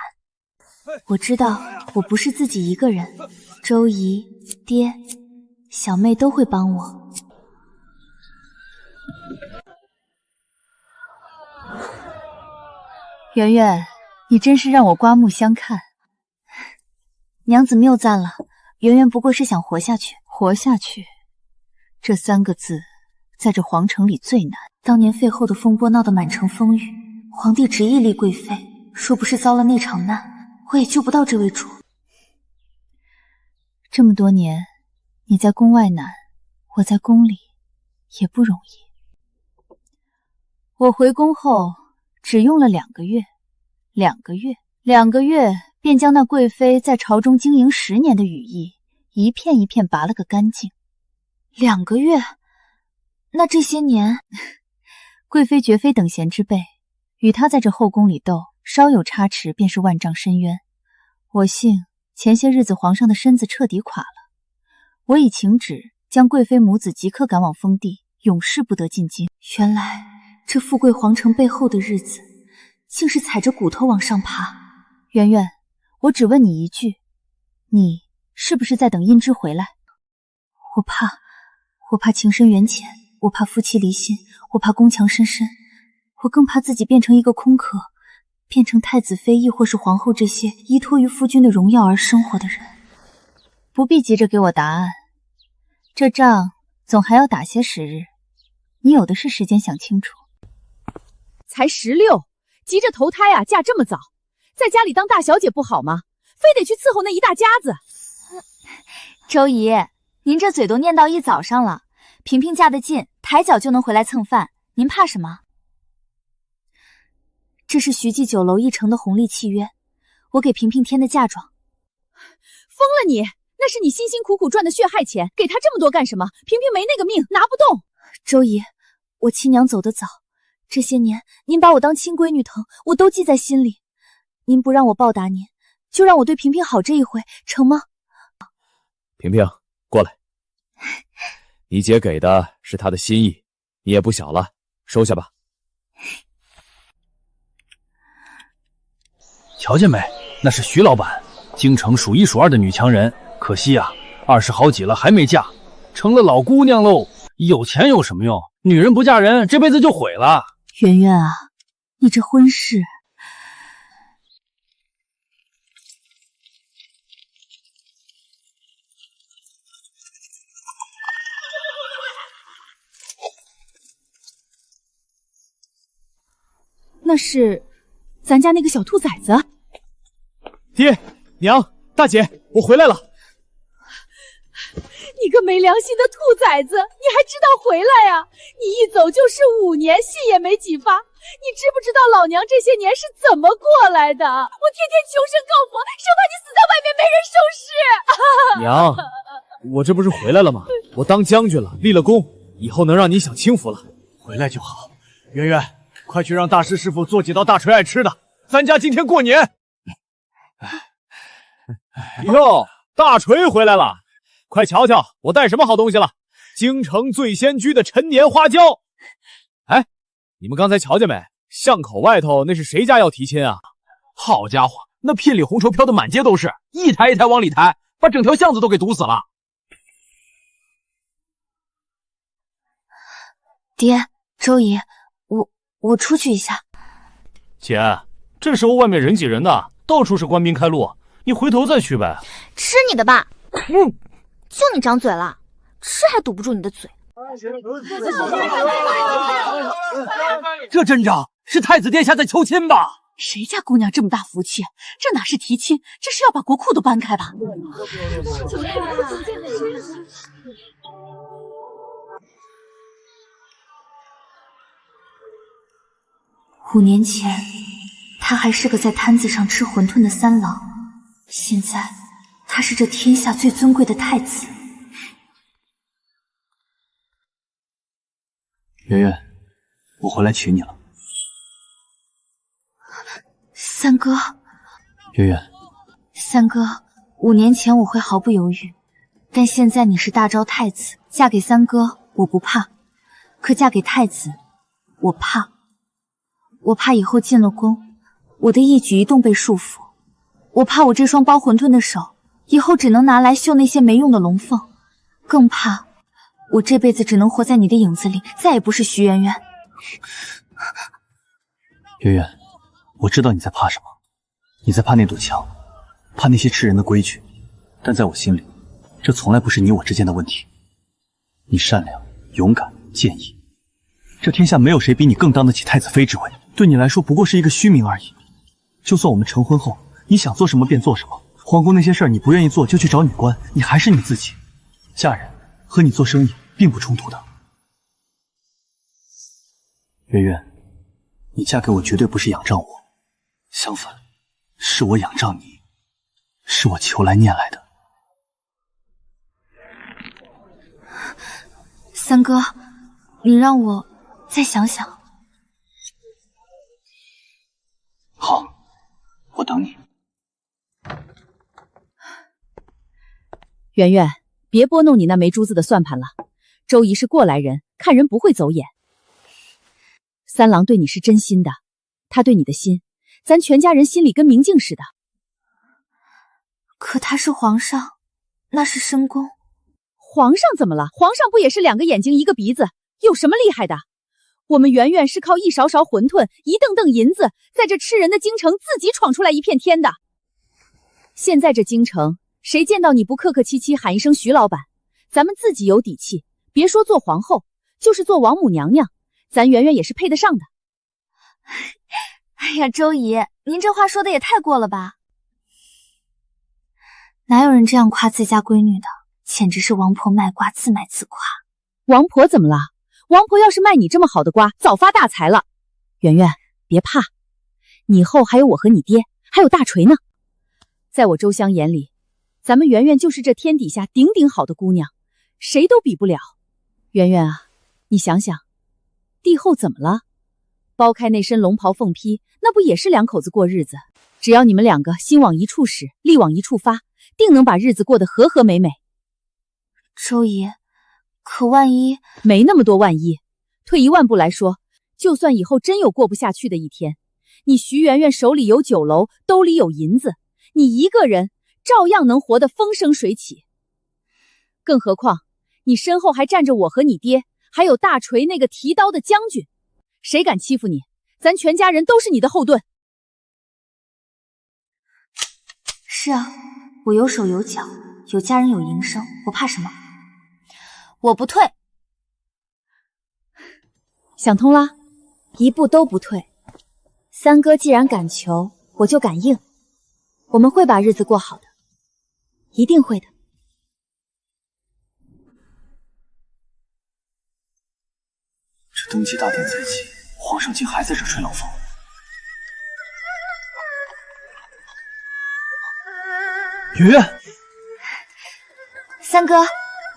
我知道我不是自己一个人，周姨、爹、小妹都会帮我。圆圆，你真是让我刮目相看。娘子谬赞了，圆圆不过是想活下去。活下去，这3个字在这皇城里最难。当年废后的风波闹得满城风雨，皇帝执意立贵妃，若不是遭了那场难，我也救不到这位主。这么多年，你在宫外难，我在宫里也不容易。我回宫后只用了2个月，2个月便将那贵妃在朝中经营10年的羽翼一片一片拔了个干净。2个月？那这些年，贵妃绝非等闲之辈，与她在这后宫里斗，稍有差池便是万丈深渊。我幸前些日子皇上的身子彻底垮了，我已请旨将贵妃母子即刻赶往封地，永世不得进京。原来这富贵皇城背后的日子，竟是踩着骨头往上爬。圆圆，我只问你一句，你是不是在等殷之回来？我怕情深缘浅，我怕夫妻离心，我怕宫墙深深，我更怕自己变成一个空壳，变成太子妃亦或是皇后这些依托于夫君的荣耀而生活的人。不必急着给我答案，这仗总还要打些时日，你有的是时间想清楚。才16，急着投胎啊，嫁这么早，在家里当大小姐不好吗？非得去伺候那一大家子。周姨，您这嘴都念叨一早上了，萍萍嫁得近，抬脚就能回来蹭饭，您怕什么？这是徐记酒楼一成的红利契约，我给萍萍添的嫁妆。疯了你！那是你辛辛苦苦赚的血汗钱，给她这么多干什么？萍萍没那个命，拿不动。周姨，我亲娘走得早，这些年您把我当亲闺女疼，我都记在心里。您不让我报答您，就让我对萍萍好这一回，成吗？萍萍，过来。你姐给的是她的心意，你也不小了，收下吧。瞧见没？那是徐老板，京城数一数二的女强人。可惜啊，20好几了还没嫁，成了老姑娘喽。有钱有什么用？女人不嫁人，这辈子就毁了。圆圆啊，你这婚事……那是咱家那个小兔崽子。爹娘大姐，我回来了。你个没良心的兔崽子，你还知道回来呀？你一走就是5年，信也没几发。你知不知道老娘这些年是怎么过来的？我天天求神告佛，生怕你死在外面没人收尸。娘，我这不是回来了吗？我当将军了，立了功，以后能让你享清福了。回来就好。圆圆，快去让大师师傅做几道大锤爱吃的，咱家今天过年。哟，大锤回来了，快瞧瞧我带什么好东西了！京城醉仙居的陈年花椒。哎，你们刚才瞧见没？巷口外头那是谁家要提亲啊？好家伙，那聘礼红绸飘的满街都是，一台一台往里抬，把整条巷子都给堵死了。爹，周姨，我出去一下。姐，这时候外面人挤人的，到处是官兵开路，你回头再去呗。吃你的吧！就你张嘴了，吃还堵不住你的嘴。这阵仗是太子殿下在求亲吧？谁家姑娘这么大福气？这哪是提亲，这是要把国库都搬开吧？5年前，他还是个在摊子上吃馄饨的三郎，现在他是这天下最尊贵的太子。圆圆，我回来娶你了。三哥，圆圆，三哥，5年前我会毫不犹豫，但现在你是大昭太子，嫁给三哥我不怕，可嫁给太子，我怕。我怕以后进了宫，我的一举一动被束缚，我怕我这双包馄饨的手以后只能拿来绣那些没用的龙凤，更怕我这辈子只能活在你的影子里，再也不是徐圆圆。圆圆，我知道你在怕什么，你在怕那堵墙，怕那些吃人的规矩，但在我心里，这从来不是你我之间的问题。你善良、勇敢、坚毅，这天下没有谁比你更当得起太子妃之位，对你来说不过是一个虚名而已。就算我们成婚后，你想做什么便做什么，皇宫那些事儿你不愿意做就去找女官，你还是你自己。嫁人和你做生意并不冲突的。圆圆，你嫁给我绝对不是仰仗我，相反，是我仰仗你，是我求来念来的。三哥，你让我再想想。好，我等你。圆圆，别拨弄你那没珠子的算盘了。周姨是过来人，看人不会走眼。三郎对你是真心的，他对你的心，咱全家人心里跟明镜似的。可他是皇上，那是深宫。皇上怎么了？皇上不也是2个眼睛1个鼻子，有什么厉害的？我们圆圆是靠一勺勺馄饨，一凳凳银子，在这吃人的京城自己闯出来一片天的。现在这京城，谁见到你不客客气气喊一声徐老板？咱们自己有底气，别说做皇后，就是做王母娘娘，咱圆圆也是配得上的。哎呀，周姨，您这话说的也太过了吧？哪有人这样夸自家闺女的？简直是王婆卖瓜，自卖自夸。王婆怎么了？王婆要是卖你这么好的瓜，早发大财了。圆圆，别怕，你以后还有我和你爹，还有大锤呢。在我周香眼里，咱们圆圆就是这天底下顶顶好的姑娘，谁都比不了。圆圆啊，你想想，帝后怎么了？剥开那身龙袍凤披，那不也是2口子过日子？只要你们两个心往一处使，力往一处发，定能把日子过得和和美美。周姨，可万一……没那么多万一。退一万步来说，就算以后真有过不下去的一天，你徐媛媛手里有酒楼，兜里有银子，你一个人照样能活得风生水起。更何况你身后还站着我和你爹，还有大锤那个提刀的将军，谁敢欺负你，咱全家人都是你的后盾。是啊，我有手有脚，有家人有营生，我怕什么？我不退。想通啦？一步都不退。三哥既然敢求，我就敢应。我们会把日子过好的，一定会的。这登基大典在即，皇上竟还在这吹冷风。圆圆，三哥，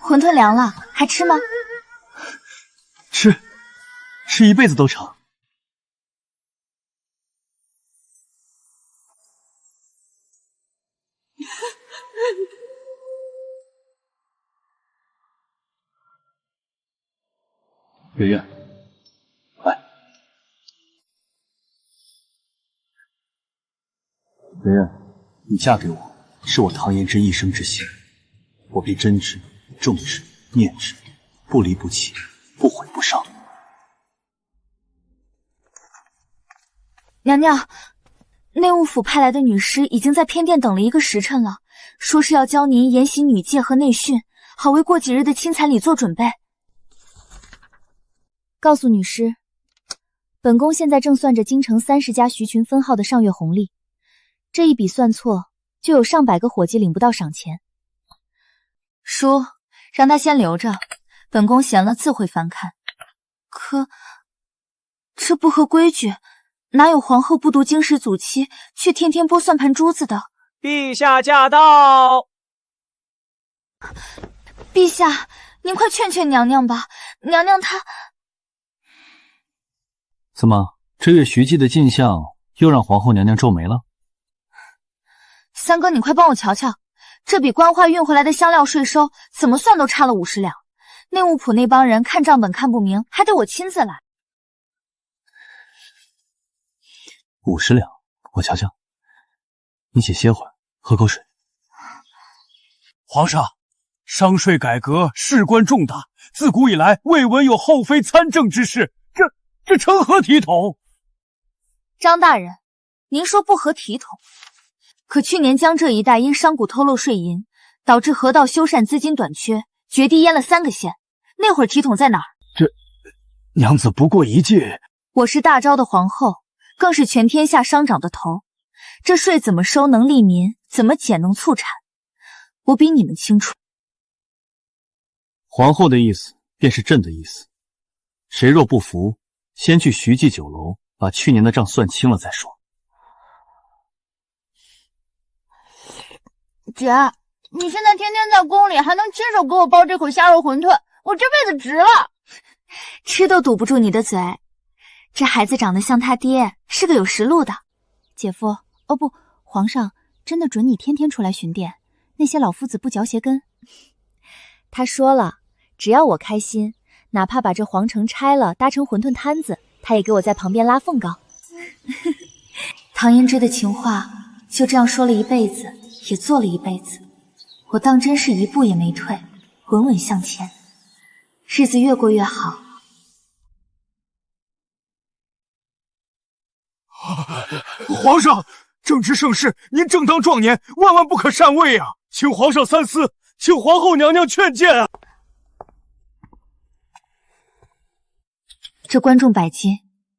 馄饨凉了，还吃吗？吃一辈子都成。圆圆，来。圆圆，你嫁给我，是我唐言之一生之幸，我必珍之、重之、念之，不离不弃，不毁不伤。娘娘，内务府派来的女师已经在偏殿等了1个时辰了，说是要教您研习女戒和内训，好为过几日的亲采礼做准备。告诉女师，本宫现在正算着京城30家徐群分号的上月红利，这一笔算错，就有上百个伙计领不到赏钱。书让他先留着，本宫闲了自会翻看。可这不合规矩，哪有皇后不读经史祖妻，却天天拨算盘珠子的？陛下驾到！陛下，您快劝劝娘娘吧，娘娘她……怎么，这月徐记的进项又让皇后娘娘皱眉了？三哥，你快帮我瞧瞧，这笔官话运回来的香料税收，怎么算都差了50两。内务府那帮人看账本看不明，还得我亲自来。50两，我瞧瞧。你且歇会儿，喝口水。皇上，商税改革事关重大，自古以来未闻有后妃参政之事，这成何体统？张大人，您说不合体统，可去年江浙一带因商贾偷漏税银，导致河道修缮资金短缺，决堤淹了3个县，那会儿体统在哪儿？这娘子不过一介，我是大昭的皇后，更是全天下商长的头，这税怎么收能利民，怎么减能促产，我比你们清楚。皇后的意思便是朕的意思，谁若不服，先去徐记酒楼把去年的账算清了再说。姐，你现在天天在宫里，还能亲手给我包这口虾肉馄饨，我这辈子值了。吃都堵不住你的嘴，这孩子长得像他爹，是个有实路的。姐夫，哦不，皇上真的准你天天出来巡殿，那些老夫子不嚼鞋跟。他说了，只要我开心，哪怕把这皇城拆了搭成馄饨摊子，他也给我在旁边拉凤糕。唐嫣之的情话就这样说了一辈子，也做了一辈子，我当真是一步也没退，稳稳向前，日子越过越好。皇上，正值盛世，您正当壮年，万万不可擅位啊！请皇上三思，请皇后娘娘劝谏啊！这关重百金，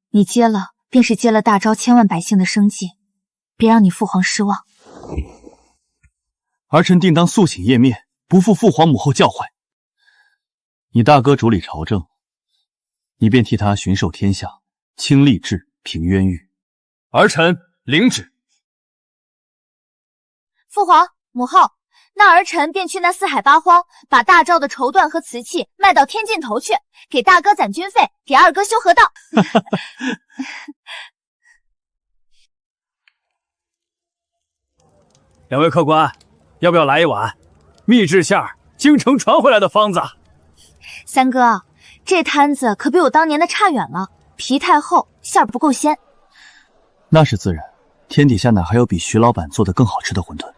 你接了，便是接了大昭千万百姓的生计，别让你父皇失望。儿臣定当肃醒夜面，不负父皇母后教诲。你大哥主理朝政，你便替他巡狩天下，清吏治，平冤狱。儿臣领旨。父皇母后，那儿臣便去那四海八荒，把大昭的绸缎和瓷器卖到天尽头去，给大哥攒军费，给二哥修河道。两位客官，要不要来一碗秘制馅儿京城传回来的方子？三哥，这摊子可比我当年的差远了，皮太厚，馅儿不够鲜。那是自然，天底下哪还有比徐老板做的更好吃的馄饨？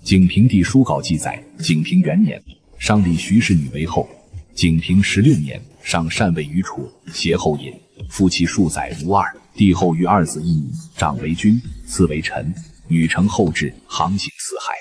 景平帝书稿记载，景平元年，上立徐氏女为后。景平16年，上禅位于楚，携后尹，夫妻数载无二。帝后育2子1女，长为君，次为臣。女承后至，航行四海。